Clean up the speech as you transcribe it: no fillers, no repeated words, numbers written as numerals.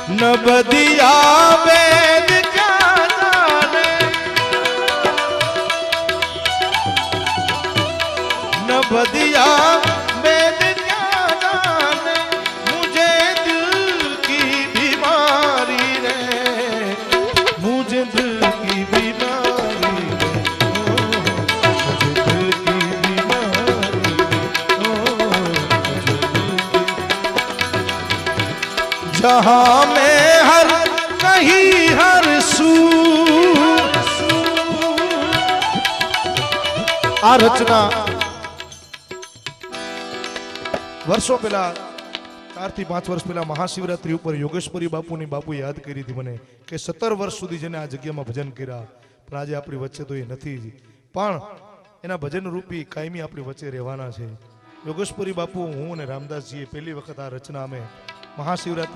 न बदिया वेद क्या जाने, न बदिया वेद क्या जाने, मुझे दिल की बीमारी रे, मुझे दिल की बीमारी रे, मुझे दिल की बीमारी रे, मुझे दिल की। जहाँ में हर कहीं हर सू आ रचना વર્ષો પહેલા 4 થી 5 વર્ષ પહેલા મહાશિવરાત્રી ઉપર યોગેશ્વરી બાપુની બાપુ યાદ કરી હતી મને કે 17 વર્ષ સુધી જેને આ જગ્યામાં ભજન કર્યા પણ આજે આપણી વચ્ચે તો એ નથી જ પણ એના ભજન રૂપી કાયમી આપણી વચ્ચે રહેવાના છે યોગેશ્વરી બાપુ હું અને રામદાસજીએ પહેલી વખત આ રચના અમે મહાશિવરાત્રી